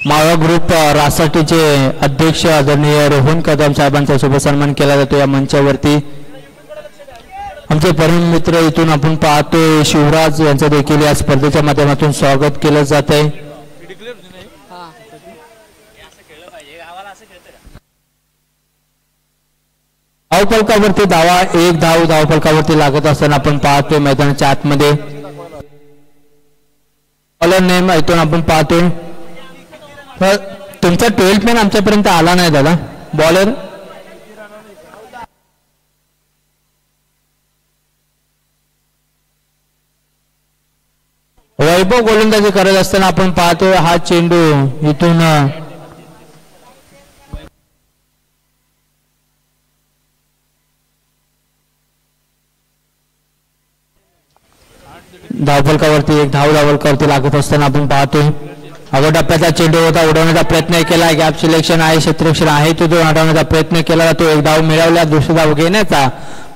Malwa group रासाटीचे अध्यक्ष आदरणीय रोहन कदम साहेबांचा शुभ सन्मान केला जातो या मंचावरती। आमचे परम मित्र इथून आपण पाहतोय शिवराज यांचं देखील या स्पर्धेच्या माध्यमातून स्वागत केलं जात आहे। धावफलकावरती धावा एक धाव धावफलकावरती लागत असताना आपण पाहतोय मैदानाच्या आतमध्ये बॉलर नेम इथून आपण पाहतोय। तुमचा 12th मॅन आमच्यापर्यंत आला नाही दादा। बॉलर वैभव गोलंदाजी करत असताना आपण पाहतोय हा चेंडू इथून धावफलकावरती एक धाव धावफलकावरती लागत असताना आपण पाहतोय अगोदर टप्प्याचा चेंडू होता उडवण्याचा प्रयत्न केला गॅप सिलेक्शन आहे क्षेत्ररक्षण आहे तो अडवण्याचा प्रयत्न केला जातो। एक धाव मिळवला दुसरी धाव घेण्याचा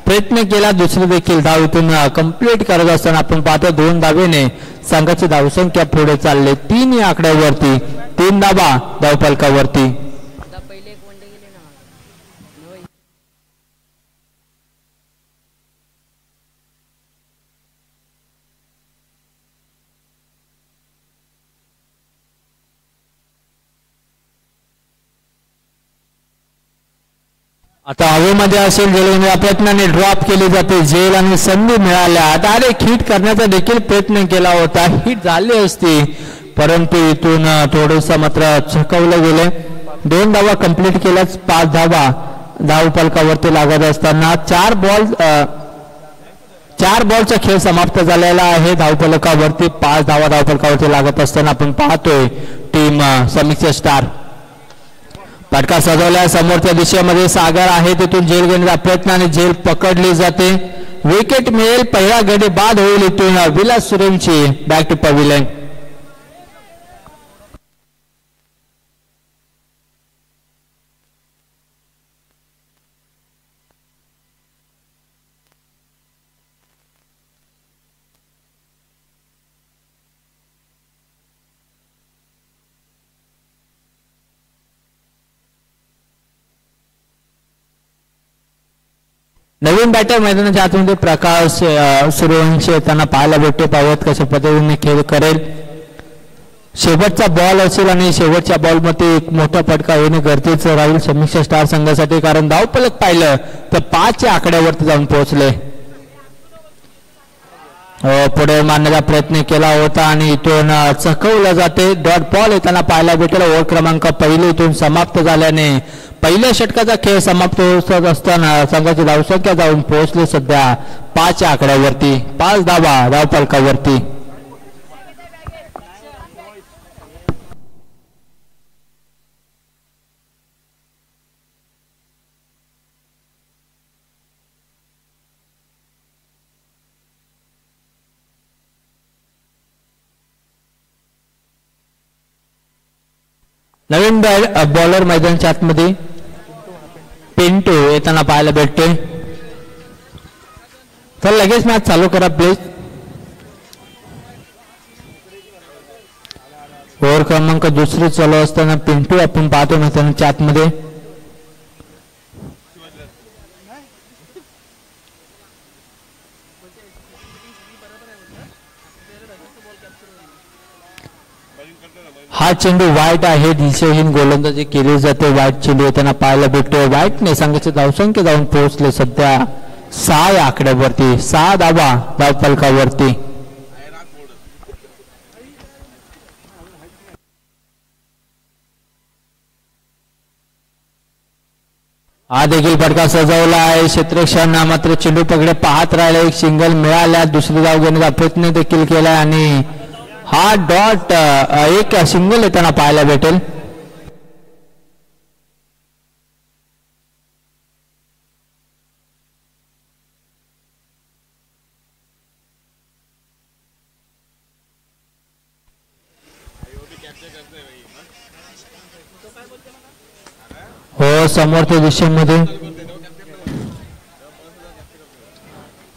प्रयत्न केला दुसरी देखील धाव इथून कंप्लीट करत असताना आपण पाहतो 2 धावेने संघाची धावसंख्या पुढे चालले 3 या आकड्यावरती 3 धावा धावफलकावरती। आता हवेमध्ये असेल झेल प्रयत्नाने ड्रॉप केली जाते झेल आणि संधी मिळाल्या डायरेक्ट हिट करण्याचा देखील प्रयत्न केला होता हिट झाली असती परंतु इथून थोडंसं मात्र चकवलं गेले। 2 धावा कंप्लीट केल्याच 5 धावा धावफलकावरती लागत असताना 4 बॉलचा खेळ समाप्त झालेला आहे। धावफलकावरती 5 धावा धावफलकावरती लागत असताना आपण पाहतोय टीम समीक्षा स्टार फटका सजवला समोरच्या दिशेमध्ये सागर आहे तिथून झेल घेण्याचा प्रयत्न आणि झेल पकडली जाते विकेट मिळेल पहिला गडी बाद होईल इथून विलास सुरेंची बॅक टू पॅव्हिलियन। नवीन बॅटर मैदानाच्या आतमध्ये प्रकाश सूर्यवंशी त्यांना पाहायला भेटते पाहत कशा पद्धतीने खेळ करेल। शेवटचा बॉल असेल आणि शेवटच्या बॉलमध्ये एक मोठा फटका येणे गरजेचं राहील समीक्षा स्टार संघासाठी कारण धावफलक पाहिलं तर 5 च्या आकड्यावरती जाऊन पोहोचले। पुढे मारण्याचा प्रयत्न केला होता आणि इथून चकवलं जाते डॉट बॉल येताना पाहायला भेटेल। ओव्हर क्रमांक पहिले इथून समाप्त झाल्याने पहिल्या षटकाचा खेळ समाप्त होत असताना संघाची धावसंख्या जाऊन पोहोचली सध्या 5 च्या आकड्यावरती 5 धावा धावफलकावरती। नवीन बॉलर मैदानाच्या आतमध्ये पिंटू येताना पाहायला भेटते। तर लगेच मॅच चालू करा प्लीज। ओव्हर क्रमांक 2 चालू असताना पिंटू आपण पाहतो मैदानाच्या आतमध्ये हा चेंडू वाईट आहे दिशेहीन गोलंदाजी केली जाते वाईट चेंडू येताना पाहायला भेटतो वाईटने संघाची धावसंख्या जाऊन पोहोचले सध्या 6 या आकड्यावरती 6 धावा धावफलकावरती। हा देखील फटका सजवला आहे क्षेत्ररक्षण मात्र चेंडू पकडे पाहत राहिले एक सिंगल मिळाल्या दुसरी धाव घेण्याचा प्रयत्न देखील केला आणि हा डॉट एक सिंगल येताना पाहायला भेटेल। हो समोरच्या दिशेमध्ये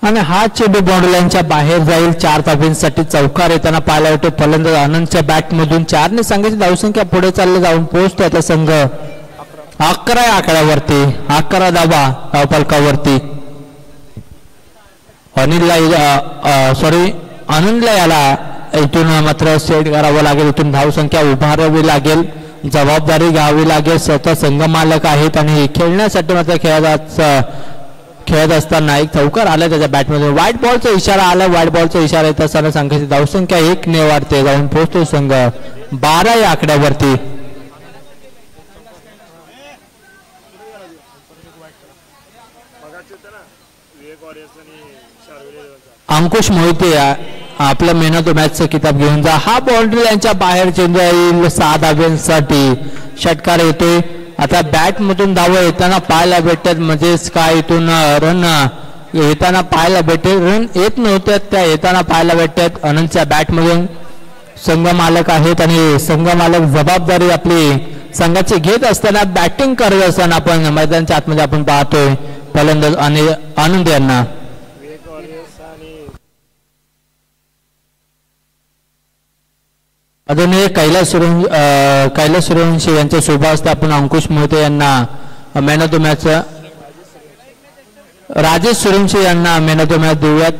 आणि हा चेंडू बाउंड्री लाईनच्या बाहेर जाईल. 4 धावांसाठी चौकार येताना पाहायला होतो. फलंदाज आनंदच्या बॅट मधून 4ने संघाची धावसंख्या पुढे चालले जाऊन पोहोचतो. आता संघ 11 आकड्यावरती, 11 धावा धावफलकावरती. आनंदला याला इथून मात्र सेट करावं लागेल. इथून धावसंख्या उभारावी लागेल, जबाबदारी घ्यावी लागेल. स्वतः संघ मालक आहेत आणि खेळण्यासाठी मात्र खेळत असताना एक चौकार आला त्याच्या बॅटमध्ये. व्हाईट बॉलचा इशारा आला. व्हाईट बॉलचा इशारा येत असताना संघाची धावसंख्या 1 ने वाढते, जाऊन पोहोचतो संघ 12 या आकड्यावरती. अंकुश मोहिते आपलं मेन ऑफ द मॅचचं किताब घेऊन जा. हा बाउंड्री लाईनच्या बाहेर चेंडू येईल. 6 धावांसाठी षटकार येतोय. आता बॅट मधून धावा येताना पाहायला भेटतात, म्हणजेच काय इथून रन येताना पाहायला भेटेल. रन येत नव्हत्या, त्या येताना पाहायला भेटतात. आनंदच्या बॅट मधून संघ मालक आहेत आणि संघ मालक जबाबदारी आपली संघाची घेत असताना, बॅटिंग करत असताना आपण मैदानाच्या आतमध्ये आपण पाहतोय फलंदाज आणि आनंद यांना. अजूनही कैलास सूर्यवंशी यांच्या शुभ हस्ते आपण अंकुश मोहिते यांना man of the match, Rajesh Suryavanshi यांना मॅन ऑफ द मॅच देऊयात.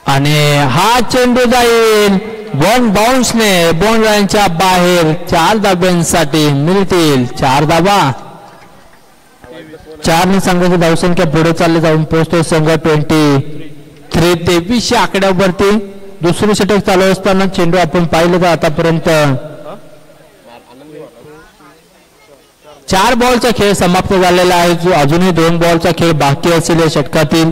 आणि हा चेंडू जाईल वन बाउन्सने बाउंड्री लाईनच्या बाहेर. 4 धाब्यांसाठी मिळतील 4 धाबा. 4ने संघाची धावसंख्या पुढे चालली जाऊन पोहोचतो संघ 23 आकड्यावरती. दुसरी षटक चालू असताना चेंडू आपण पाहिलं तर आतापर्यंत 4 बॉलचा खेळ समाप्त झालेला आहे. अजूनही 2 बॉलचा खेळ बाकी असेल या षटकातील.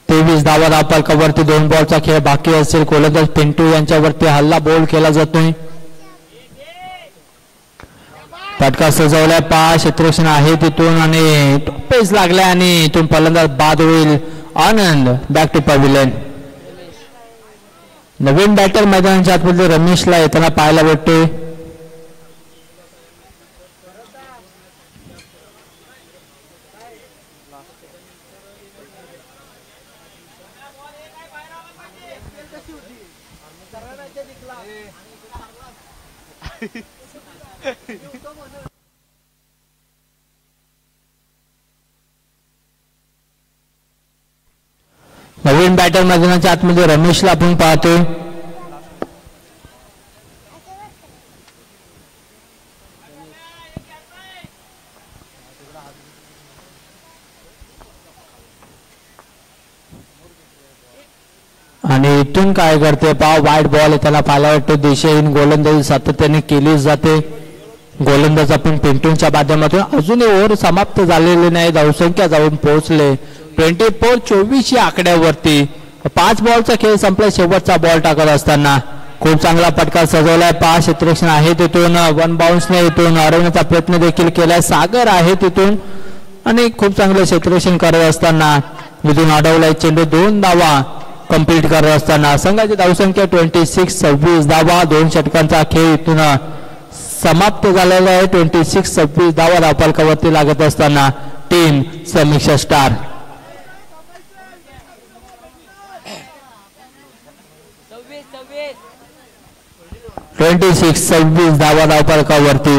23 धावा धावफलकावरती. 2 बॉलचा खेळ बाकी असेल. गोलंदाज पिंटू यांच्यावरती हल्ला बॉल केला जातोय. फटका सजवलाय. 5 क्षेत्ररक्षण आहे तिथून आणि पेस लागलाय आणि इथून फलंदाज बाद होईल. Anand back to pavilion. नवीन बॅटर मैदानाच्या आतमध्ये रमेशला येताना पाहायला भेटतोय. नवीन बॅटर मैदानाच्या आतमध्ये रमेशला आपण पाहतोय. आणि इथून काय करते पहा, वाईट बॉल त्याला पाहायला वाटतो. दिशेहीन गोलंदाजी सातत्याने केली जाते. गोलंदाज आपण पिंटूंच्या माध्यमातून अजूनही ओव्हर समाप्त झालेली नाही. धावसंख्या जाऊन पोहोचले 24 या आकड्यावरती. 5 बॉलचा खेळ संपला. शेवटचा बॉल टाकत असताना खूप चांगला फटका सजवलाय. 5 क्षेत्ररक्षण आहे तिथून. 1 बाउन्सने इथून हरवण्याचा प्रयत्न देखील केलाय. सागर आहे तिथून आणि खूप चांगलं क्षेत्ररक्षण करत असताना इथून अडवलाय चेंडू. 2 धावा कंप्लीट करत असताना संघाची धावसंख्या 26-26 धावा. 2 षटकांचा खेळ इथून समाप्त झालेला आहे. 26-26 धावा धावफलकावरती लागत असताना टीम समीक्षा स्टार 26-26 धावा धावफलकावरती.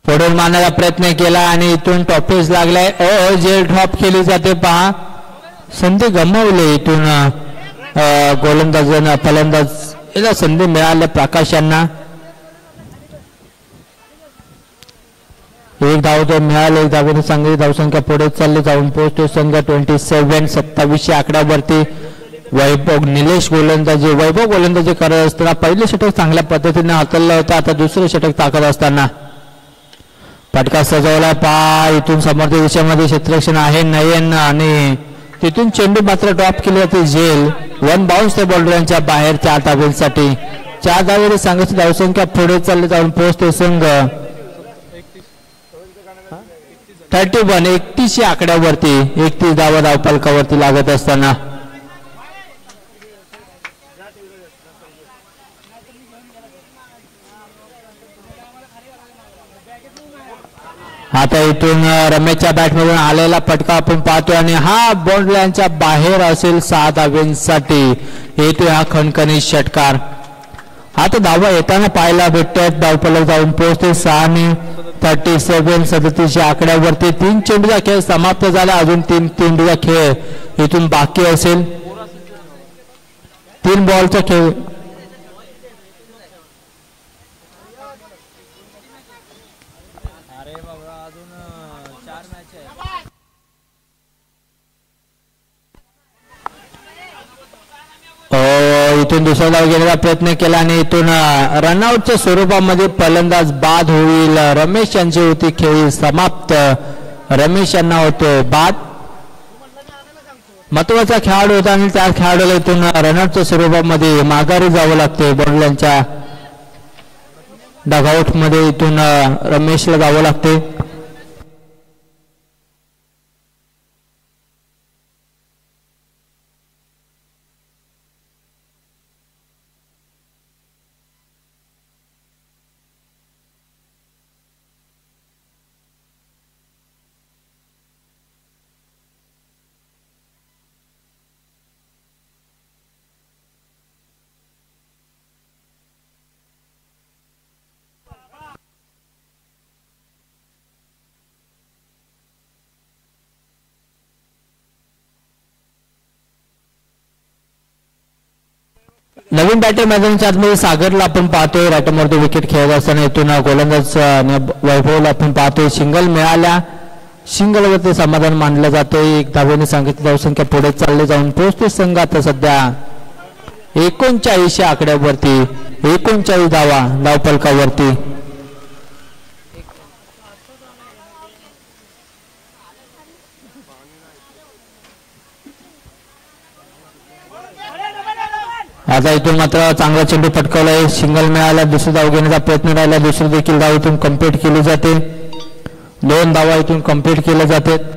पुढून मारण्याचा प्रयत्न केला आणि इथून टॉपेज लागलाय. जेल ड्रॉप केली जाते. पहा संधी गमावली इथून गोलंदाजांना. फलंदाज याला संधी मिळाली प्रकाश यांना. 1 धाव तो मिळाले. 1 धावेने संघाची धावसंख्या पुढे चालली जाऊन पोहोचतो संघ 27-27 आकड्यावरती. वैभव निलेश गोलंदाजी वैभव गोलंदाजी करत असताना पहिले षटक चांगल्या पद्धतीने हाताळलं होतं. आता दुसरे षटक टाकत असताना फटका सजवला इथून समोरच्या दिशेमध्ये क्षेत्ररक्षण आहे नयन आणि तिथून चेंडू मात्र ड्रॉप केली जाते झेल. 1 बाउन्स त्या बॉलरांच्या बाहेर 4 धावेसाठी 4 धावेची संघाची धावसंख्या पुढे चालली जाऊन पोहोचते संघ 31 आकड्यावरती 31 धावा धावफलकावरती लागत असताना आता इथून रमेशच्या बॅटमधून आलेला फटका आपण पाहतोय आणि हा बाउंड्रीच्या बाहेर असेल 6 धाव्यांसाठी येतोय हा खणखणीत षटकार. आता धावा येताना पाहायला भेटतात. धावफलक जाऊन पोहोचते 37 आकड्यावरती 3 चेंडूचा खेळ समाप्त झाला. अजून 3 चेंडूचा खेळ इथून बाकी असेल. 3 बॉलचा खेळ इथून दुसरा धाव घेण्याचा प्रयत्न केला आणि इथून रनआउटच्या स्वरूपामध्ये फलंदाज बाद होईल. रमेश यांची होती खेळी समाप्त. रमेश यांना होतो बाद. महत्वाचा खेळाडू होता आणि त्या खेळाडूला इथून रनआउटच्या स्वरूपामध्ये माघारी जावं लागते. बॉलरच्या डगआउट मध्ये इथून रमेशला जावं लागते. नवीन बॅटर मैदानाच्या आतमध्ये सागरला आपण पाहतोय. राईटमवरती विकेट खेळत असताना इथून गोलंदाज वैभवला आपण पाहतोय. सिंगल मिळाल्या. सिंगलवरती समाधान मानलं जातंय. 1 धावेने सांगितली धावसंख्या पुढे चालले जाऊन पोहोचते संघ आता सध्या 39 आकड्यावरती 39 धावा धावफलकावरती. आता इथून मात्र चांगला चेंडू फटकावलाय. सिंगल मिळाला. दुसरी धाव घेण्याचा प्रयत्न राहिला. दुसरी देखील धाव इथून कंप्लीट केली जाते. 2 धावा इथून कंप्लीट केल्या जातात.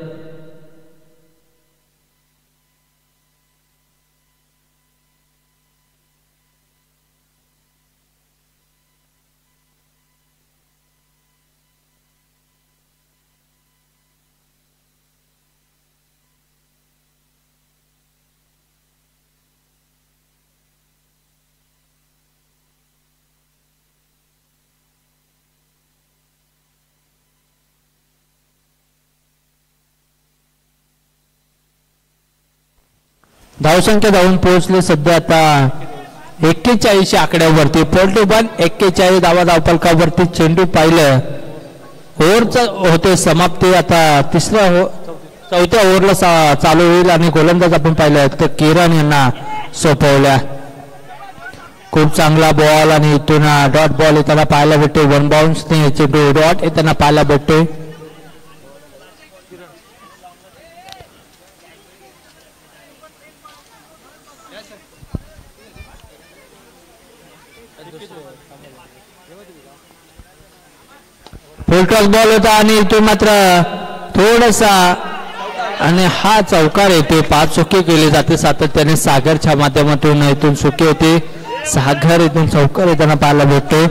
धावसंख्या जाऊन पोहोचले सध्या आता 41 आकड्यावरती. 41 धावा धावफलकावरती. चेंडू पाहिलं ओव्हरचा होते समाप्ती. आता चौथ्या ओव्हरला चालू होईल आणि गोलंदाज आपण पाहिलं तर किरण यांना सोपवल्या. खूप चांगला बॉल आणि इथून डॉट बॉल येताना पाहायला भेटते. 1 बाउन्स चेंडू डॉट येताना पाहायला भेटते. फुलटॉस बॉल होता आणि इथून मात्र थोडासा आणि हा चौकार येते. 5 चुकी केली जाते सातत्याने. सागरच्या माध्यमातून इथून चुकी होते. सागर इथून चौकार येताना पाहायला भेटतो.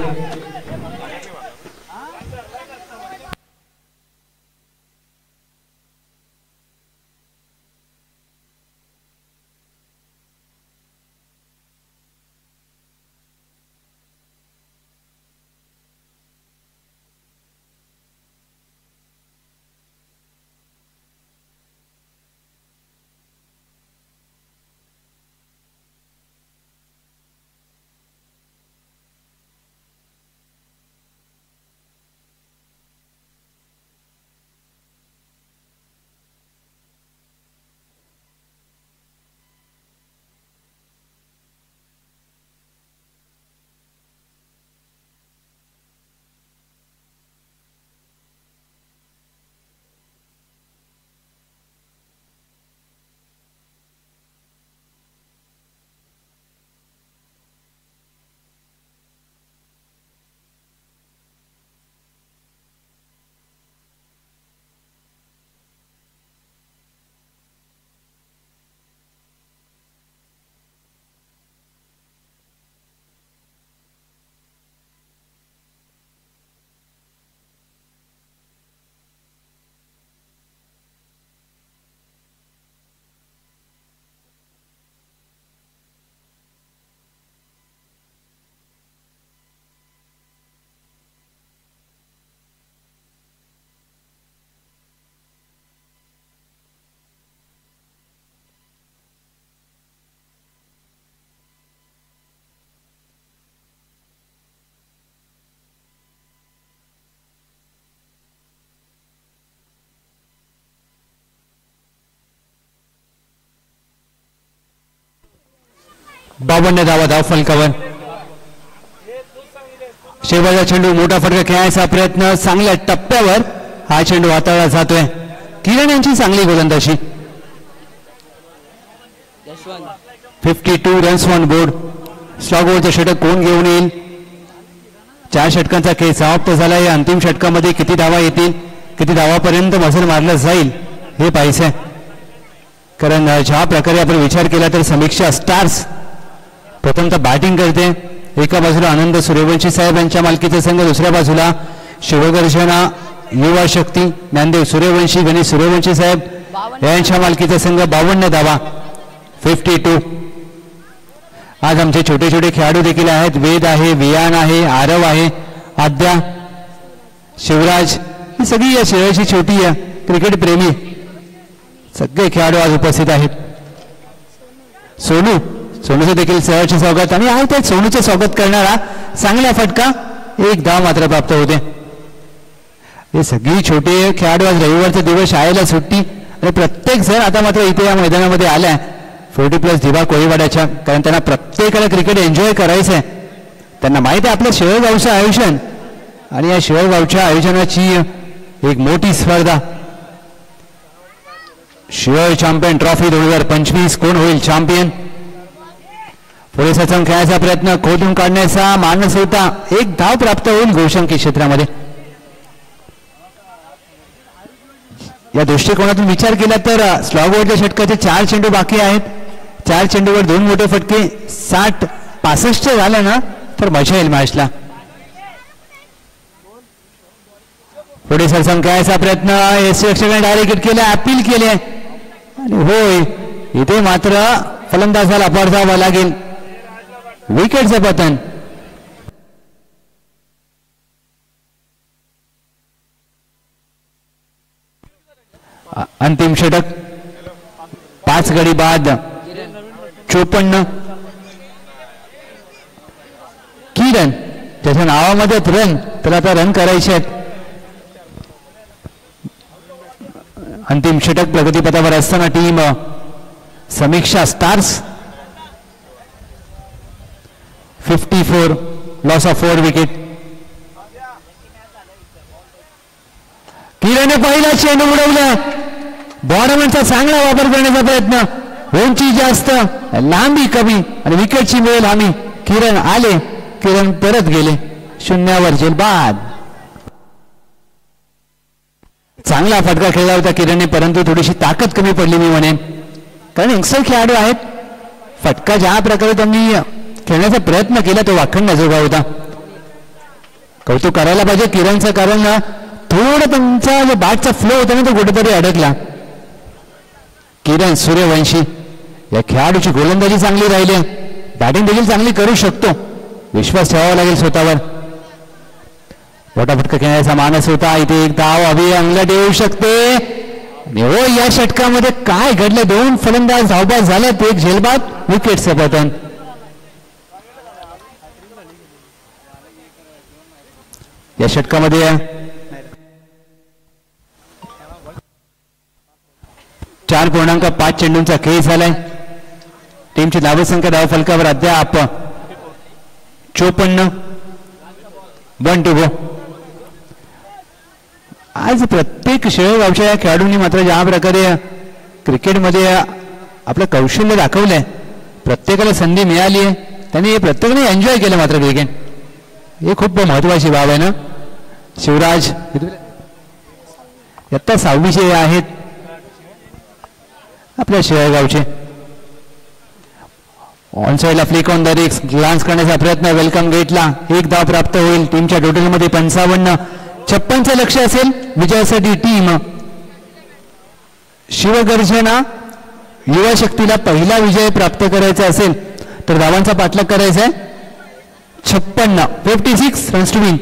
52 धावा धाव फलकावर. शेवटचा चेंडू मोठा फटका खेळायचा प्रयत्न चांगल्या टप्प्यावर हा चेंडू हाताळला जातोय. किरण यांची चांगली गोलंदाजी. 52 रन्स ऑन बोर्ड. स्ट्रॉक ओव्हरचं षटक कोण घेऊन येईल? 4 षटकांचा खेळ समाप्त झाला. या अंतिम षटकामध्ये किती धावा येतील, किती धावापर्यंत मजल मारलं जाईल हे पाहायचंय. कारण ज्या प्रकारे आपण विचार केला तर समीक्षा स्टार्स प्रथमतः बॅटिंग करते. एका बाजूला आनंद सूर्यवंशी साहेब यांच्या मालकीचा संघ, दुसऱ्या बाजूला शिवगर्जना युवा शक्ती ज्ञानदेव सूर्यवंशी गणेश सूर्यवंशी साहेब यांच्या मालकीचा संघ. 52 धावा 52. आज आमचे छोटे छोटे खेळाडू देखील आहेत. वेद आहे, वियान आहे, आरव आहे, आद्या, शिवराज, ही सगळी या शहराची छोटी क्रिकेट प्रेमी सगळे खेळाडू आज उपस्थित आहेत. सोनूचं देखील सहर्ष स्वागत. आणि आहे ते सोनूचे स्वागत करणारा चांगला फटका. 1 धाव मात्र प्राप्त होते. हे सगळी छोटे खेळाडू आज रविवारचा दिवस शाळेला सुट्टी आणि प्रत्येक जण आता मात्र इथे या मैदानामध्ये आलाय 40+ दिवा कोळीवाड्याच्या. कारण त्यांना प्रत्येकाला क्रिकेट एन्जॉय करायचं आहे. त्यांना माहिती आहे आपलं शेवगावचं आयोजन आणि या शेवगावच्या आयोजनाची एक मोठी स्पर्धा शेअर चॅम्पियन ट्रॉफी 2025 कोण होईल चॅम्पियन. पुरेसा खेळायचा प्रयत्न खोदून काढण्याचा मानस होता. 1 धाव प्राप्त होईल गोशंकी क्षेत्रामध्ये. या दृष्टिकोनातून विचार केला तर स्लॉग ओव्हरच्या षटकाचे 4 चेंडू बाकी आहेत. 4 चेंडूवर 2 मोठे फटके 60-65 झालं ना तर मजा येईल मॅचला. पुढे सरसम खेळायचा प्रयत्न यशस्वीपणे डायरेक्ट हिट केले, अपील केले आणि होय इथे मात्र फलंदाजाला पडसावा लागेल. विकेटचं पतन. अंतिम षटक 5 गडी बाद 54. किरण त्याच्या नावामध्ये रन, त्याला आता रन करायचे आहेत. अंतिम षटक प्रगतीपथावर असताना team Samiksha stars 54 loss of 4 wicket. किरणने पहिला चेंडू उडवला. बॉर्डरमॅनचा चांगला वापर करण्याचा प्रयत्न. उंची जास्त, लांबी कमी आणि विकेटची मिळेल हमी. किरण आले, किरण परत गेले. 0वर झेल बाद. चांगला फटका खेळला होता किरणने, परंतु थोडीशी ताकद कमी पडली मी म्हणेन. कारण यंगस्टर खेळाडू आहेत. फटका ज्या प्रकारे त्यांनी खेळण्याचा प्रयत्न केला तो वाखणण्याजोगा होता. कौतुक करायला पाहिजे किरणचं. कारण थोडं त्यांचा जो बॅटचा फ्लो होता ना तो कुठेतरी अडकला. किरण सूर्यवंशी या खेळाडूची गोलंदाजी चांगली राहिली. बॅटिंग देखील चांगली करू शकतो. विश्वास ठेवावा लागेल स्वतःवर. मोठा फटका खेळण्याचा मानस होता. इथे 1 धाव हवी अंगलट येऊ शकते. हो या षटकामध्ये काय घडलं? 2 फलंदाज धावबाद झालेत, 1 झेलबाद. विकेटचं पतन. या षटकामध्ये 4.5 चेंडूंचा खेळ झालाय. टीमची धावसंख्या धाव फलकावर अद्याप 54. 1 to go. आज प्रत्येक शेवगावच्या खेळाडूंनी मात्र ज्या प्रकारे क्रिकेटमध्ये आपलं कौशल्य दाखवलंय, प्रत्येकाला संधी मिळाली आहे, त्यांनी प्रत्येकाने एन्जॉय केलं मात्र क्रिकेट. हे खूप महत्वाची बाब आहे ना. शिवराज इयत्ता 6वीचे आहेत आपल्या शेवगावचे. ऑन साईडला फ्लिक ऑन द रिक्स ग्लान्स करण्याचा प्रयत्न. वेलकम गेटला 1 धाव प्राप्त होईल. टीमच्या टोटलमध्ये 55-56चं लक्ष असेल विजयासाठी. टीम शिवगर्जना युवा शक्तीला पहिला विजय प्राप्त करायचा असेल तर धावांचा पाठलाग करायचा आहे. 56 रन्स टू विन.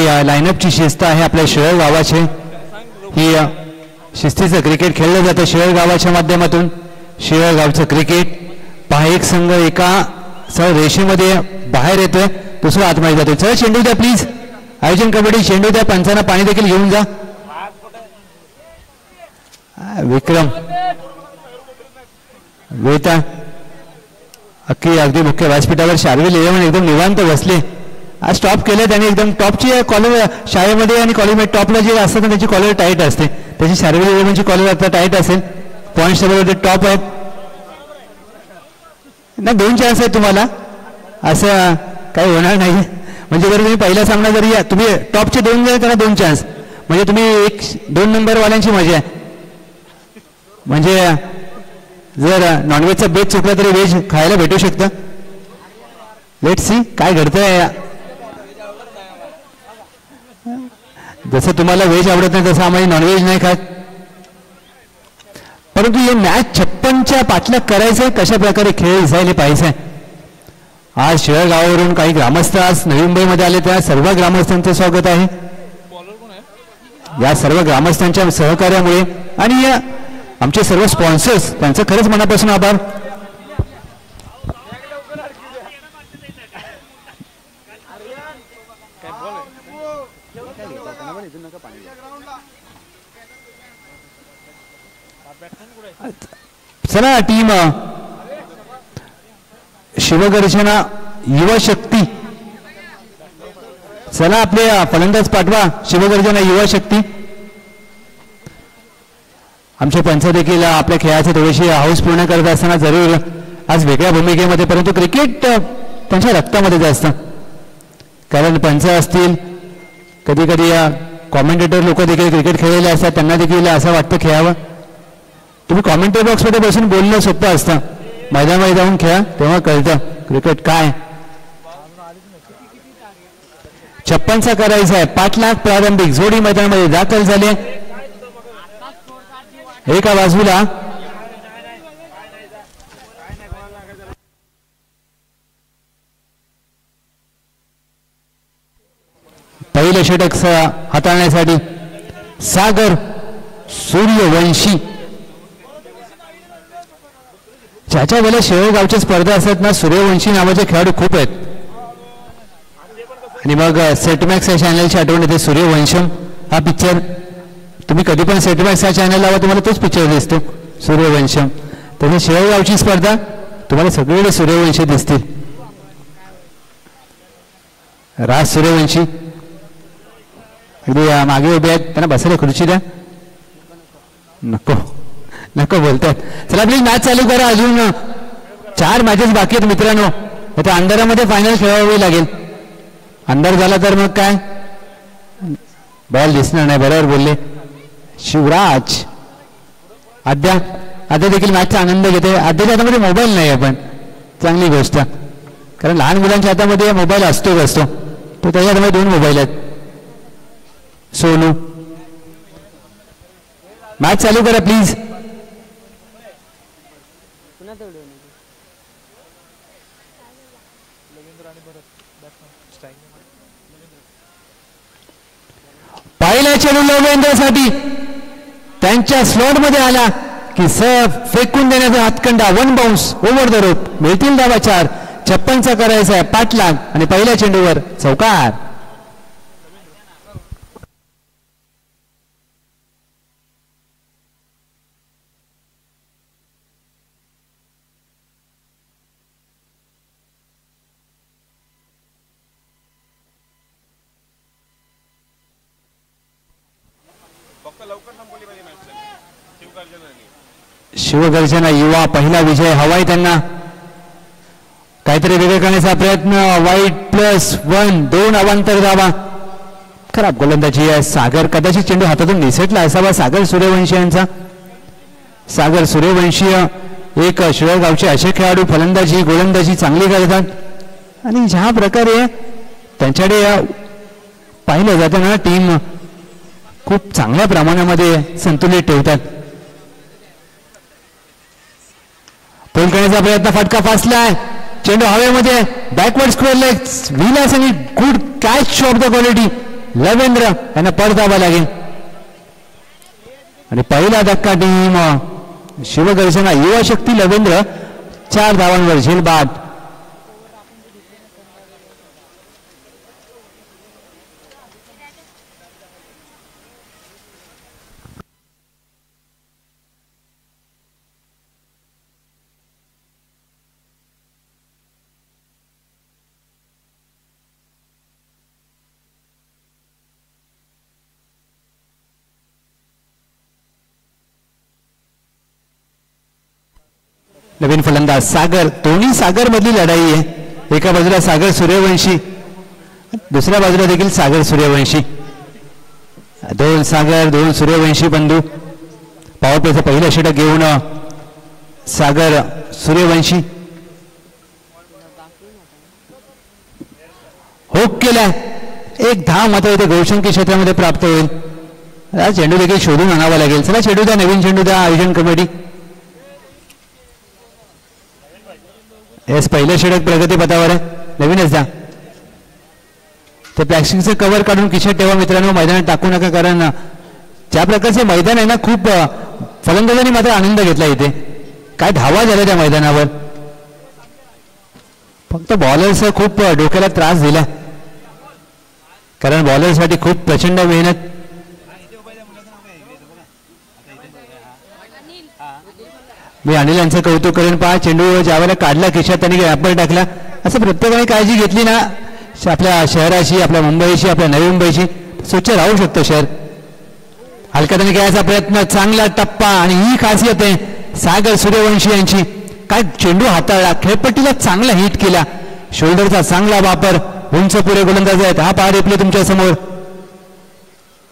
लाईनअपची शिस्त आहे आपल्या शिळर गावाचे. ही शिस्तीचं क्रिकेट खेळलं जातं शिळर गावाच्या माध्यमातून. शिळर गावचं क्रिकेट पहा, एक संघ एका रेषेमध्ये बाहेर येतोय, दुसरा आतमध्ये जातोय. चला चेंडू द्या प्लीज, आयोजन कबड्डी चेंडू द्या, पंचांना पाणी देखील घेऊन जा. विक्रम वेता अगदी मुख्य व्यासपीठावर शार्विल 11 एकदम निवांत बसले. आज टॉप केलं त्याने, एकदम टॉपची कॉलर शाळेमध्ये आणि कॉलेजमध्ये टॉपला जे असतात ना त्याची कॉलर टाईट असते, त्याची शार्विल 11ची कॉलर आता टाईट असेल. पॉईंट्स टेबलवरती टॉप आहेत ना. 2 चान्स आहेत तुम्हाला, असं काही होणार नाही. म्हणजे जर तुम्ही पहिला सामना जरी तुम्ही टॉपचे 2 जण त्यांना 2 चान्स, म्हणजे तुम्ही 2 नंबरवाल्यांची मजा आहे. म्हणजे जर नॉनव्हेजचा बेत चुकला तरी व्हेज खायला भेटू शकतं. लेट सी काय घडतंय. जसं तुम्हाला व्हेज आवडत नाही तसं आम्हाला नॉनव्हेज नाही खात. परंतु हे मॅच 56च्या पाठलाग करायचंय, कशा प्रकारे खेळ दिसायला पाहिजे. आज शिळर गावावरून काही ग्रामस्थ आज नवी मुंबईमध्ये आले, त्या सर्व ग्रामस्थांचं स्वागत आहे. या सर्व ग्रामस्थांच्या सहकार्यामुळे आणि आमचे सर्व स्पॉन्सर्स त्यांचं खरंच मनापासून आभार. चला टीम शिवगर्जना युवा शक्ती, चला आपले फलंदाज पाठवा. शिवगर्जना युवा शक्ती. आमचे पंच देखील आपल्या खेळाचे थोडीशी हाऊस पूर्ण करत असताना जरूर आज वेगळ्या भूमिकेमध्ये, परंतु क्रिकेट त्यांच्या रक्तामध्येच असतं. कारण पंच असतील, कधी कधी कॉमेंटेटर लोक देखील क्रिकेट खेळलेले असतात, त्यांना देखील असं वाटतं खेळावं. तुम्ही कॉमेंट्री बॉक्समध्ये बसून बोलणं सोपं असतं, मैदानामध्ये जाऊन खेळा तेव्हा कळतं क्रिकेट काय. 56चा करायचा आहे. पाठलाग प्रारंभिक जोडी मैदानामध्ये दाखल झाले. एका बाजूला पहिले षटक हाताळण्यासाठी सागर सूर्यवंशी. ज्याच्या वेळेला शेळगावच्या स्पर्धा असतात ना, सूर्यवंशी नावाचे खेळाडू खूप आहेत. आणि मग सेटमॅक्स या चॅनलची आठवण येते. सूर्यवंशम हा पिक्चर तुम्ही कधी पण सेटमॅक्स हा चॅनल लावा, तुम्हाला तोच पिक्चर दिसतो सूर्यवंशम. तसे शेळगावची स्पर्धा तुम्हाला सगळीकडे सूर्यवंशी दिसतील. राज सूर्यवंशी अगदी मागे उभे आहेत, त्यांना बसायला खुर्ची द्या. नको नको बोलतात. चला प्लीज मॅच चालू करा. अजून 4 मॅचेस बाकी आहेत मित्रांनो. आता अंधारामध्ये फायनल खेळावी लागेल. अंधार झाला तर मग काय बॉल दिसणार नाही. बरोबर बोलले शिवराज. आद्या देखील मॅचचा आनंद घेते. आद्याच्या हातामध्ये मोबाईल नाही आहे, पण चांगली गोष्ट, कारण लहान मुलांच्या हातामध्ये मोबाईल असतो. तो त्याच्या हातामध्ये 2 मोबाईल आहेत. सोनू मॅच चालू करा प्लीज. पहिल्या चेंडू लवलेंद्रसाठी त्यांच्या स्लॉट मध्ये आला की फेकून देण्याचा हातखंडा. 1 बाउन्स ओव्हर द रोप. मिळतील धावा 4. 56चा करायचा आहे पाठलाग आणि पहिल्या चेंडूवर चौकार. शिवगर्जना युवा पहिला विजय हवाय त्यांना. काहीतरी वेगळं करण्याचा प्रयत्न. वाईट +1 2 अवांतर धावा. खराब गोलंदाजी आहे. सागर कदाचित चेंडू हातातून निसटला असावा सागर सूर्यवंशी यांचा. सागर सूर्यवंशी एक शिळगावचे असे खेळाडू फलंदाजी गोलंदाजी चांगली करतात आणि ज्या प्रकारे त्यांच्याकडे पाहिलं जातं ना, टीम खूप चांगल्या प्रमाणामध्ये संतुलित ठेवतात. पोल करण्याचा प्रयत्न. फटका फासलाय. चेंडू हवेमध्ये. Backward square leg. विलास आणि good catch off the quality. Lavendra यांना परतावा लागेल आणि पहिला धक्का टीम शिवगर्जना युवा शक्ती लवेंद्र 4 धावांवर झेलबाद. नवीन फलंदाज सागर. दोन्ही सागर मधली लढाई आहे. एका बाजूला सागर सूर्यवंशी, दुसऱ्या बाजूला देखील सागर सूर्यवंशी. 2 सागर 2 सूर्यवंशी बंधू. पॉवर प्लेचं पहिलं षटक घेऊन सागर सूर्यवंशी हुक केलाय. 1 धाव मात्र इथे गोलशंकी क्षेत्रामध्ये प्राप्त होईल. चेंडू देखील शोधून आणावा लागेल. चला चेंडू द्या, नवीन चेंडू द्या आयोजन कमिटी. येस, पहिलं षटक प्रगती पथावर आहे. नवीनच द्या. ते प्लॅस्टिकचं कव्हर काढून खिशात ठेवा मित्रांनो, मैदानात टाकू नका. कारण ज्या प्रकारचे मैदान आहे ना, खूप फलंदाजांनी मात्र आनंद घेतला इथे. काय धावा झाल्या त्या मैदानावर. फक्त बॉलर्स खूप डोक्याला त्रास दिला, कारण बॉलरसाठी खूप प्रचंड मेहनत. मी अनिल यांचं कौतुक करेन. पहा, चेंडू ज्यावेळेला काढला खिशात त्यांनी रॅपर टाकला. असं प्रत्येकाने काळजी घेतली ना आपल्या शहराशी, आपल्या मुंबईशी, आपल्या नवी मुंबईशी, स्वच्छ राहू शकतो शहर. हलक्याने घ्यायचा प्रयत्न, चांगला टप्पा. आणि ही खासियत आहे सागर सूर्यवंशी यांची. काय चेंडू हाताळला, खेळपट्टीला चांगला हिट केला, शोल्डरचा चांगला वापर. उंच पुरे गोलंदाज आहेत. हा पहा रिप्ले तुमच्या समोर.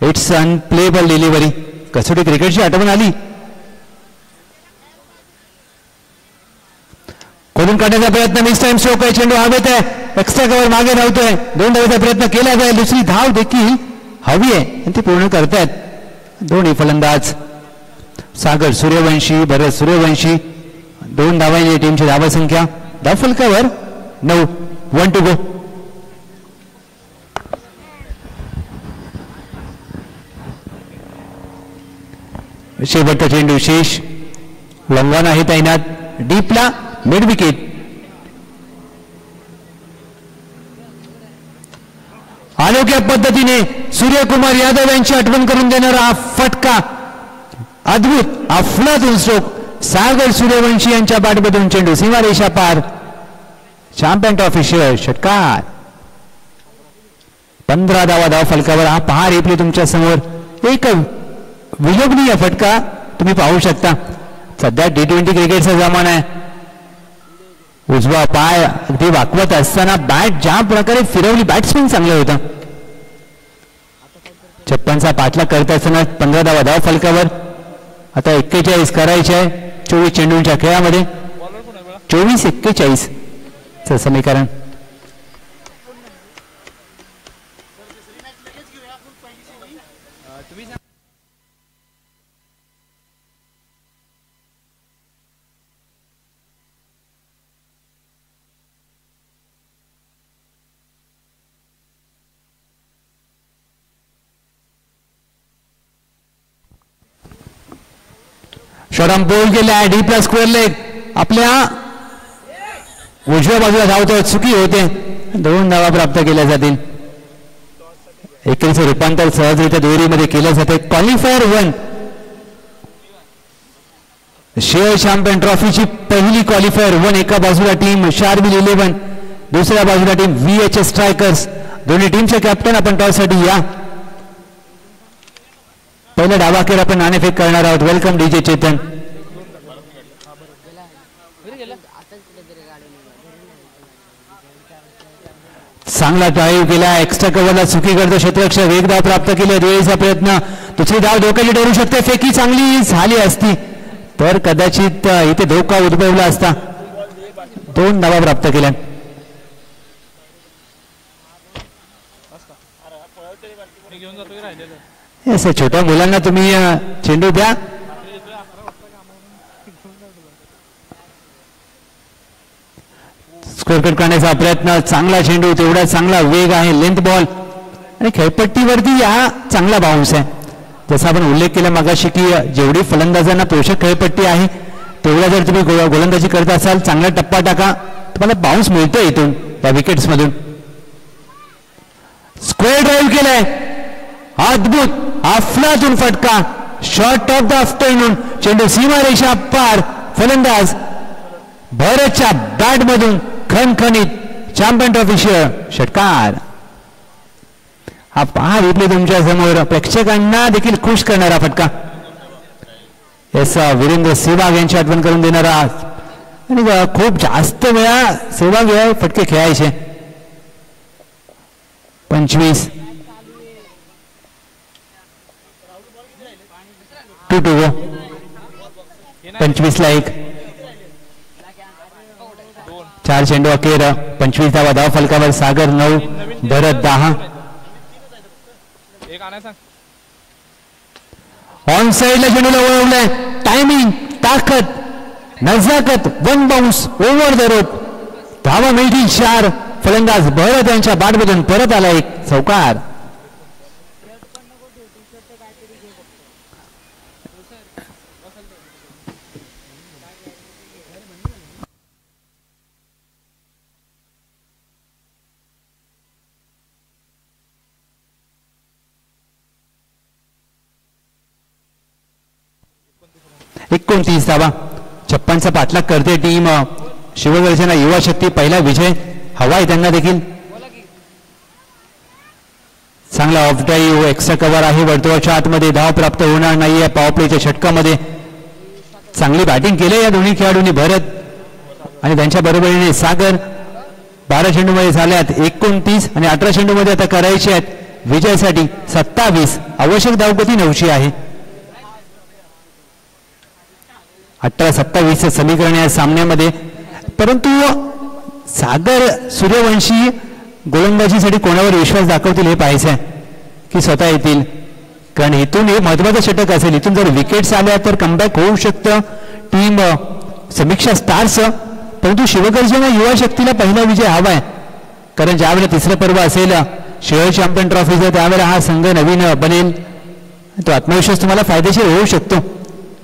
It's unplayable delivery. कसोटी क्रिकेटची आठवण आली. खोलून काढण्याचा प्रयत्न, मिस टाइम स्ट्रोक आहे. चेंडू हवेत आहे, एक्स्ट्रा कव्हर मागे नव्हतोय. 2 धावांचा प्रयत्न केला जाईल. दुसरी धाव देखील हवी आहे आणि ती पूर्ण करतायत दोन्ही फलंदाज. सागर सूर्यवंशी, भरत सूर्यवंशी. 2 धावांची टीमची धावा संख्या. धाव फलकावर 9. 1 टू गो. शेवटचा चेंडू शेष. लंगवान आहे तैनात. डीपला मिड विकेट. अनोख्या पद्धतीने सूर्यकुमार यादव यांची आठवण करून देणारा हा फटका, अद्भुत अफलातून स्ट्रोक. सागर सूर्यवंशी यांच्या बॅटमधून चेंडू सीमारेषा पार. चॅम्पियन ट्रॉफी षटकार. 15 धावा धाव फलकावर. हा पहा रिप्ले तुमच्या समोर. एक विलोभनीय फटका तुम्ही पाहू शकता. सध्या T20 क्रिकेटचा जमाना आहे. उजवा पाय अगदी वाकवत असताना बॅट ज्या प्रकारे फिरवली, बॅट्समॅन चांगलं होतं. 56चा पाठलाग करत असताना 15 धावा धाव फलकावर. आता 41 करायचे आहे 24 चेंडूंच्या खेळामध्ये. 24-41 चं समीकरण. शॉर्टआर्म बोल गेला. डीपला स्क्वेअर लेग. आपल्या उजव्या बाजूला धावतो, चुकी होते. 2 धावा प्राप्त केल्या जातील. एकेरीचं रूपांतर सहजरित्या दुहेरीमध्ये केलं जाते. क्वालिफायर 1 शेअर चॅम्पियन ट्रॉफीची पहिली क्वालिफायर 1. एका बाजूला टीम शार्विल 11, दुसऱ्या बाजूला टीम VHS स्ट्रायकर्स. दोन्ही टीमचे कॅप्टन आपण टॉससाठी या. पहिल्या डावाखेर आपण नाणेफेक करणार आहोत. Welcome DJ Chetan. चांगला ड्राईव्ह केला, एक्स्ट्रा कव्हरला चुकी करतो क्षेत्ररक्षक. 1 धाव प्राप्त केली. दुहेरीचा प्रयत्न, दुसरी धाव धोक्याची ठरू शकते. फेकी चांगली झाली असती तर कदाचित इथे धोका उद्भवला असता. 2 धावा प्राप्त केल्या. असं छोट्या मुलांना तुम्ही चेंडू द्या. स्क्वेअर कट करण्याचा प्रयत्न, चांगला चेंडू, तेवढा चांगला वेग आहे. लेंथ बॉल आणि खेळपट्टीवरती या चांगला बाउन्स आहे. जसा आपण उल्लेख केला मागाशी की जेवढी फलंदाजांना पोषक खेळपट्टी आहे तेवढा जर तुम्ही गोलंदाजी करत असाल चांगला टप्पा टाका तुम्हाला बाउन्स मिळतो इथून या विकेट्स मधून. स्क्वेअर ड्राईव्ह केलाय अद्भुत अफलातून फटका शॉर्ट ऑफ द आफ्टरनून चेंडू सीमारेषा पार. फलंदाज भरतच्या बॅट मधून खणखणीत चॅम्पियन ट्रॉफीशिवाय षटकार. हा पहा रिप्ले तुमच्या समोर प्रेक्षकांना देखील खुश करणारा फटका. याचा वीरेंद्र सेहवाग यांची आठवण करून देणारा आणि खूप जास्त वेळा सेहवाग हे फटके खेळायचे. 25 2-2 25 ला 1. 4 चेंडू अखेर 25 धावा. धाव फलकावर सागर 9 भरत 10. ऑन साइडला चेंडूला वळवलंय. टायमिंग ताकद नजाकत 1 बाउन्स ओव्हर द रोप. धावा मिळतील 4. फलंदाज भरत यांच्या बॅटमधून परत आला एक चौकार. एकोणतीस धावा. 56चा पाठलाग करते टीम शिवगर्जना युवा शक्ती. पहिला विजय हवाय त्यांना देखील. चांगला ऑफ ड्राईव्ह एक्स्ट्रा कव्हर आहे वर्तुळाच्या आतमध्ये. धाव प्राप्त होणार नाहीये पॉवर प्लेच्या षटकामध्ये. चांगली बॅटिंग केली या दोन्ही खेळाडूंनी भरत आणि त्यांच्या बरोबरीने सागर. 12 चेंडूमध्ये झाल्यात 29 आणि 18 चेंडूमध्ये आता करायचे आहेत विजयासाठी 27. आवश्यक धावगती 900 आहे. 18-27 समीकरण या सामन्यामध्ये. परंतु सागर सूर्यवंशी गोलंदाजीसाठी कोणावर विश्वास दाखवतील हे पाहायचं की स्वतः येतील. कारण इथून हे महत्वाचं षटक असेल. इथून जर विकेट्स आल्या तर कमबॅक होऊ शकतं टीम समीक्षा स्टार्स. परंतु शिवगर्जना युवा शक्तीला पहिला विजय हवाय. कारण ज्यावेळेला तिसरं पर्व असेल शेअर चॅम्पियन ट्रॉफीचं त्यावेळेला हा संघ नवीन बनेल. तो आत्मविश्वास तुम्हाला फायदेशीर होऊ शकतो.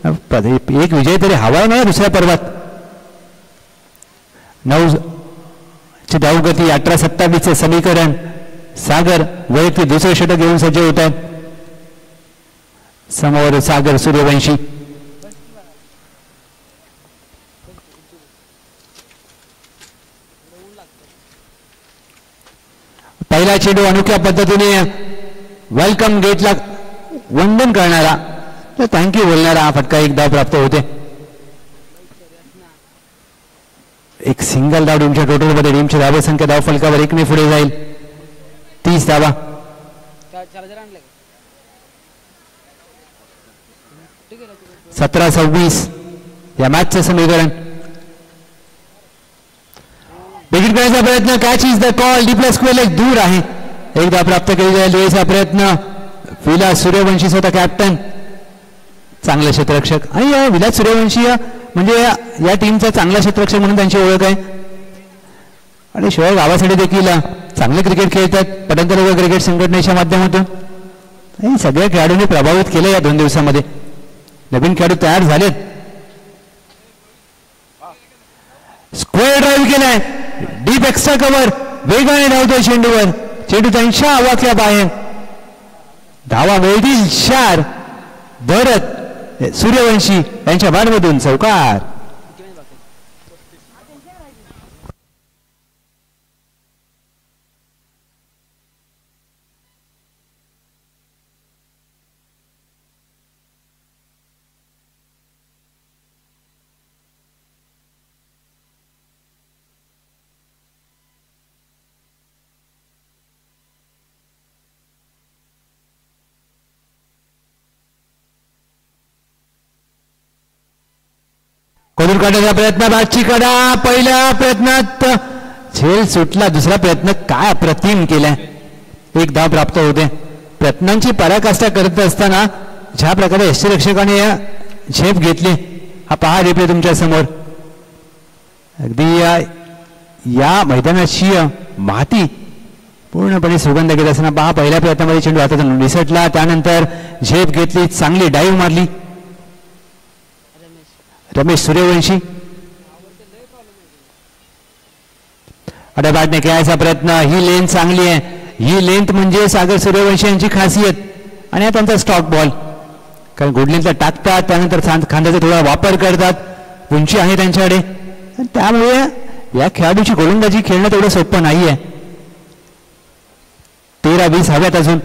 एक विजय तरी हवाय नाही दुसऱ्या पर्वात. 9 ची धावगती. 18-27 समीकरण. सागर वैयक्तिक दुसरे षटक घेऊन सज्ज होत आहेत. समोर सागर सूर्यवंशी. पहिला चेंडू अनोख्या पद्धतीने वेलकम गेटला वंदन करणारा थँक्यू बोलणारा हा फटका. एक धाव प्राप्त होते. एक सिंगल धाव टीमच्या टोटलमध्ये. टीमची धाव संख्या धाव फलकावर 1 ने पुढे जाईल. 30 धावा. 17-26 या मॅचचं समीकरण. विकेट करण्याचा प्रयत्न. Catch is the call. डीपला स्क्वेअर दूर आहे. एक धाव प्राप्त केली जाईल. द्यायचा प्रयत्न. विलास सूर्यवंशी स्वतः कॅप्टन. चांगले क्षेत्ररक्षक आणि विलास सूर्यवंशी म्हणजे या टीमचा चांगला क्षेत्ररक्षक म्हणून त्यांची ओळख आहे. आणि शिवाय गावासाठी देखील चांगले क्रिकेट खेळतात. पटंतर क्रिकेट संघटनेच्या माध्यमातून सगळ्या खेळाडूंनी प्रभावित केलं या 2 दिवसामध्ये. नवीन खेळाडू तयार झालेत. स्क्वेअर ड्राईव्ह केलाय. Deep extra cover. वेगाने धावतोय चेंडूवर. चेंडू त्यांच्या आवाक्या बाहेर. धावा मिळतील 4. भरत सूर्यवंशी यांच्या बॅटमधून चौकार. खोदून काढण्याचा प्रयत्न. बॅटची कडा. पहिल्या प्रयत्नात झेल सुटला. दुसरा प्रयत्न काय अप्रतिम केलाय. 1 धाव प्राप्त होते. प्रयत्नांची पराकाष्ठा करत असताना ज्या प्रकारे यष्टीरक्षकाने झेप घेतली हा पहा रिप्ले तुमच्या समोर. अगदी या मैदानाची माती पूर्णपणे सुगंध घेत असताना पहा पहिल्या प्रयत्नामध्ये चेंडू हातातून निसटला, त्यानंतर झेप घेतली, चांगली डाईव्ह मारली रमेश सूर्यवंशी. अडबाटने खेळायचा प्रयत्न, ही लेंथ चांगली आहे, ही लेंथ म्हणजे सागर सूर्यवंशी यांची खासियत. आणि हा त्यांचा स्टॉक बॉल, कारण गुडलेंथला टाकतात, त्यानंतर खांद्याचा थोडा वापर करतात, उंची आहे त्यांच्याकडे, त्यामुळे या खेळाडूची गोलंदाजी खेळणं तेवढं सोपं नाही आहे. 13-20 हव्यात अजून.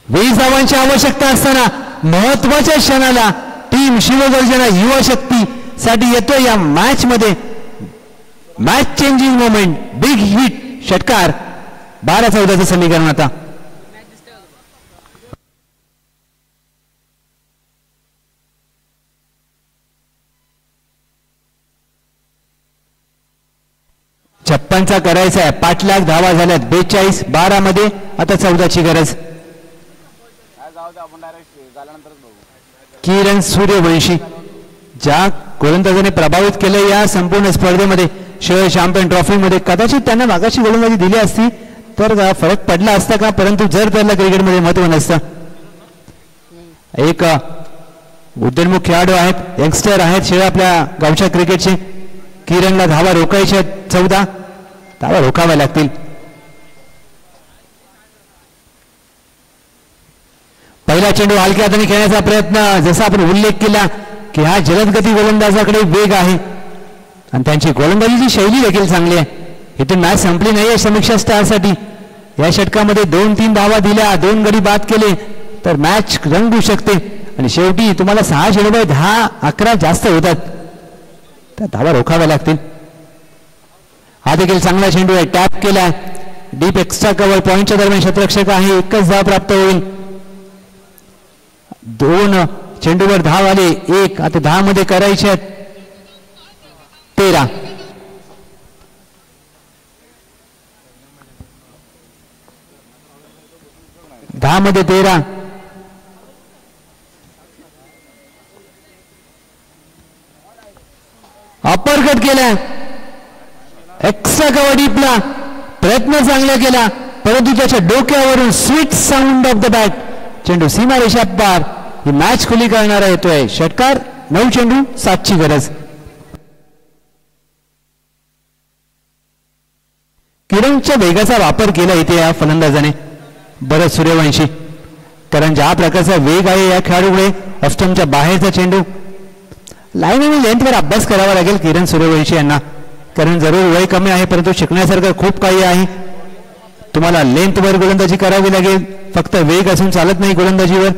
20 धावांची आवश्यकता असताना महत्वाच्या क्षणाला टीम शिवगर्जना युवा शक्ती साठी येतोय या मॅच मध्ये match changing moment, big hit षटकार. 12-14चं समीकरण आता. छप्पनचा करायचा आहे, 5 लाख धावा झाल्यात. 42-12 मध्ये आता 14ची गरज. किरण सूर्यवंशी ज्या गोलंदाजाने प्रभावित केलं या संपूर्ण स्पर्धेमध्ये, शहर चॅम्पियन ट्रॉफी मध्ये, कदाचित त्यांना मागाची गोलंदाजी दिली असती तर फरक पडला असता का, परंतु जर त्याला क्रिकेटमध्ये महत्व नसतं. एक उद्योन्मुख खेळाडू आहेत, यंगस्टर आहेत शिवाय आपल्या गावच्या क्रिकेटचे. किरणला धावा रोखायच्या आहेत, 14 धावा रोखाव्या लागतील. पहिला चेंडू हलक्या हाताने खेळण्याचा प्रयत्न. जसा आपण उल्लेख केला की हा जलदगती गोलंदाजाकडे वेग आहे आणि त्यांची गोलंदाजीची शैली देखील चांगली आहे. इथून मॅच संपली नाही आहे समीक्षा स्टारसाठी. या षटकामध्ये 2-3 धावा दिल्या, 2 गडी बाद केले तर मॅच रंगू शकते आणि शेवटी तुम्हाला 6 चेंडू 10-11 जास्त होतात, त्या धावा रोखाव्या लागतील. हा देखील चांगला चेंडू आहे, टॅप केला, डीप एक्स्ट्रा कव्हर, पॉईंटच्या दरम्यान क्षेत्ररक्षक आहे, 1च धाव प्राप्त होईल. 2 चेंडूवर धाव आले, 1 आता 10 मध्ये करायचे आहेत. 13 10 मध्ये 13. अपर कट केला, एक्स्ट्रा कव्हर डीपला, प्रयत्न चांगला केला परंतु त्याच्या डोक्यावरून sweet sound of the bat, चेंडू सीमारेषा पार. ही मॅच खुली करणारा येतोय षटकार. 9 चेंडू 7ची गरज. किरणच्या वेगाचा वापर केला इथे या फलंदाजाने भरत सूर्यवंशी, कारण ज्या प्रकारचा वेग आहे या खेळाडूकडे, ऑफस्टंपच्या बाहेरचा चेंडू. लाईन आणि लेंथवर अभ्यास करावा लागेल किरण सूर्यवंशी यांना, कारण जरूर वय कमी आहे परंतु शिकण्यासारखं खूप काही आहे. तुम्हाला लेंथवर गोलंदाजी करावी लागेल, फक्त वेग असून चालत नाही गोलंदाजीवर.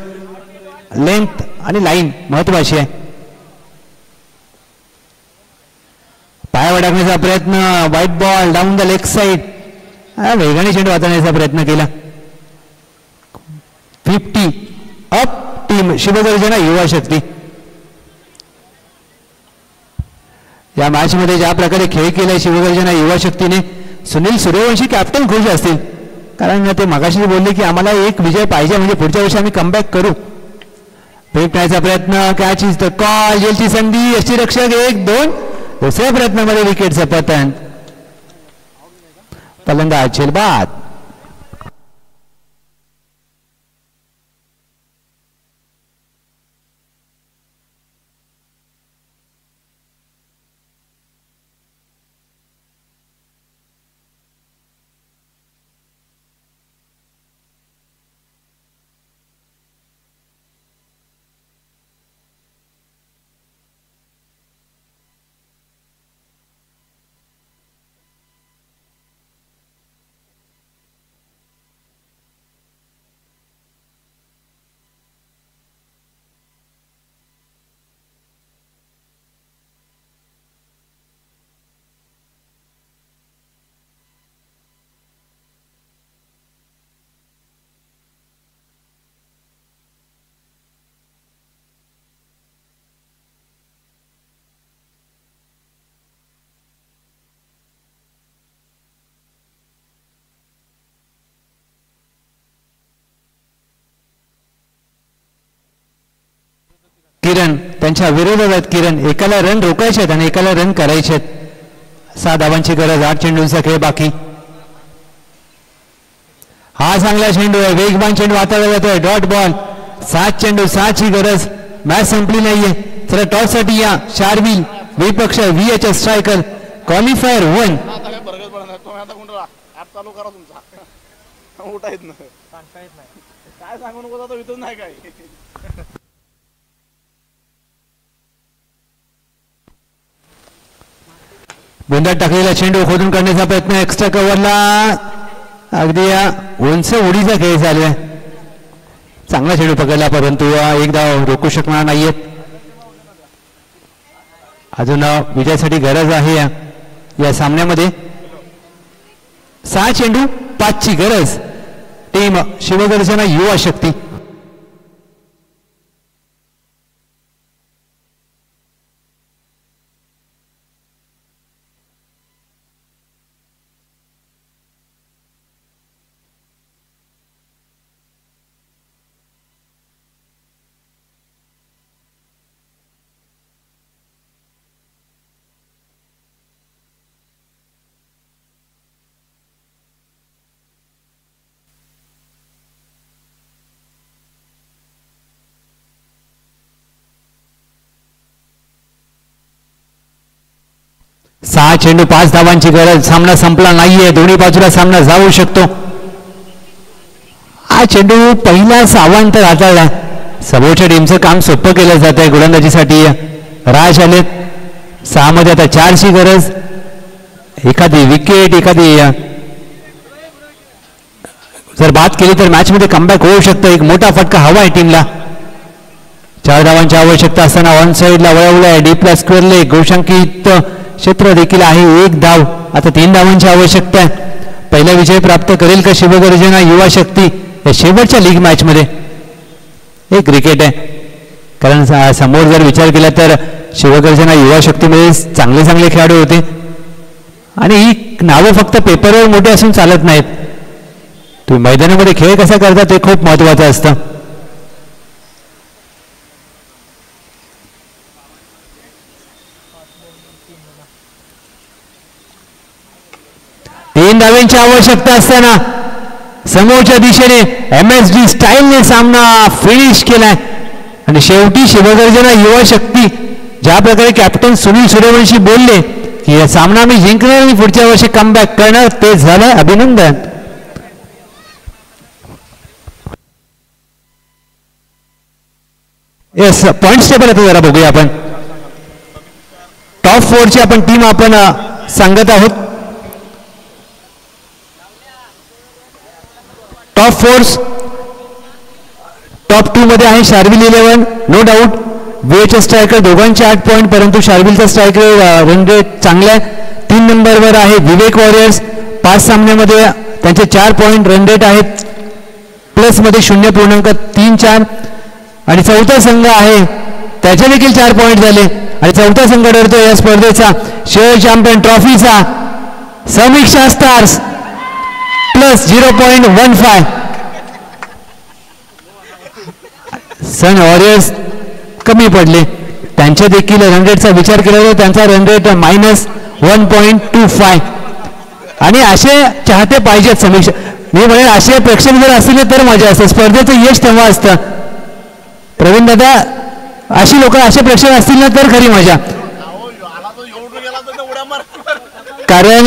लेंथ आणि लाईन महत्वाची आहे. पायावर टाकण्याचा प्रयत्न, white ball down the leg side, वेगाने चेंडू हाताळण्याचा प्रयत्न केला. 50 अप टीम शिवगर्जना युवा शक्ती. या मॅच मध्ये ज्या प्रकारे खेळ केलाय शिवगर्जना युवा शक्तीने, सुनील सूर्यवंशी कॅप्टन खुश असतील, कारण ते मगाशी बोलले की आम्हाला एक विजय पाहिजे म्हणजे पुढच्या वर्षी आम्ही कमबॅक करू. फेकण्याचा प्रयत्न, कॅच इज द कॉल, जेलची संधी, यष्टीरक्षक 1-2. दुसऱ्या प्रयत्नामध्ये विकेटचं पतन, फलंदाज झेलबाद. किरण त्यांच्या विरोधात आहेत. किरण एकाला रन रोखायचे आहेत आणि एकाला रन करायचे आहेत. 6 धावांची गरज, 8 चेंडूंचा खेळ बाकी. हा चांगला चेंडू आहे, वेगवान चेंडू हाताळला जातोय, डॉट बॉल. 7 चेंडू, 6ची गरज, मॅच संपली नाहीये. चला टॉस साठी या. शार्विल विपक्ष VHS स्ट्रायकर, क्वालिफायर 1. गोंधळ टाकलेला चेंडू खोदून काढण्याचा प्रयत्न, एक्स्ट्रा कव्हरला अगदी या उंच उडीचा खेळ चालू आहे. चांगला चेंडू पकडला परंतु एक धाव रोखू शकणार नाहीयेत. अजून विजयासाठी गरज आहे या सामन्यामध्ये. 6 चेंडू 5ची गरज. टीम शिवगर्जना युवा शक्ती. सहा चेंडू 5 धावांची गरज. सामना संपला नाहीये, दोन्ही बाजूला सामना जाऊ शकतो. हा चेंडू पहिला सावांतर हाताळला. समोरच्या टीमचं काम सोपं केलं जात आहे गोलंदाजीसाठी. राज आलेत. 6 मध्ये आता 4ची गरज. एखादी विकेट, एखादी जर बात केली तर मॅच मध्ये कमबॅक होऊ शकतं. एक मोठा फटका हवा आहे टीमला. 4 धावांची आवश्यकता असताना ऑन साईडला वळवलंय. डीपला स्क्वेअरले घोषांकित क्षेत्र देखील आहे. 1 धाव. आता 3 धावांची आवश्यकता आहे. पहिला विजय प्राप्त करेल का शिवगर्जना युवा शक्ती या शेवटच्या लीग मॅच मध्ये? एक क्रिकेट आहे, कारण समोर जर विचार केला तर शिवगर्जना युवा शक्तीमध्ये चांगले चांगले खेळाडू होते आणि ही नावं फक्त पेपरवर मोठे असून चालत नाहीत. तुम्ही मैदानामध्ये खेळ कसा करता ते खूप महत्वाचं असतं. तीन धावांची आवश्यकता असताना समोरच्या दिशेने MSD स्टाईलने सामना फिनिश केलाय आणि शेवटी शिवगर्जना युवा शक्ती ज्या प्रकारे कॅप्टन सुनील सूर्यवंशी बोलले की हा सामना मी जिंकणार आणि पुढच्या वर्षी कमबॅक करणार, ते झालं. अभिनंदन. येस, पॉइंट्स टेबल आता जरा बघूया आपण. टॉप 4ची आपण टीम आपण सांगत आहोत. टॉप 4 टॉप 2 मध्ये आहे Sharvil 11, no doubt. VHS striker दोघांचे 8 पॉईंट, परंतु शार्विलचा स्ट्रायकर रन रेट चांगला आहे. 3 नंबरवर आहे विवेक वॉरियर्स. 5 सामन्यामध्ये त्यांचे 4 पॉईंट, रन रेट आहेत प्लस मध्ये 0.34. आणि चौथा संघ आहे त्याचे देखील 4 पॉईंट झाले आणि चौथा संघ ठरतो या स्पर्धेचा शहर चॅम्पियन ट्रॉफीचा समीक्षा स्टार्स प्लस 0.15. सन वॉरियर्स कमी पडले, त्यांच्या देखील रन रेटचा विचार केला तर त्यांचा रन रेट -1.25. आणि असे चाहते पाहिजेत समीक्षा. मी म्हणेन असे प्रेक्षक जर असले तर मजा असते. स्पर्धेचं यश तेव्हा असतं प्रवीण दादा. अशी लोक, असे प्रेक्षक असतील ना तर खरी मजा. कारण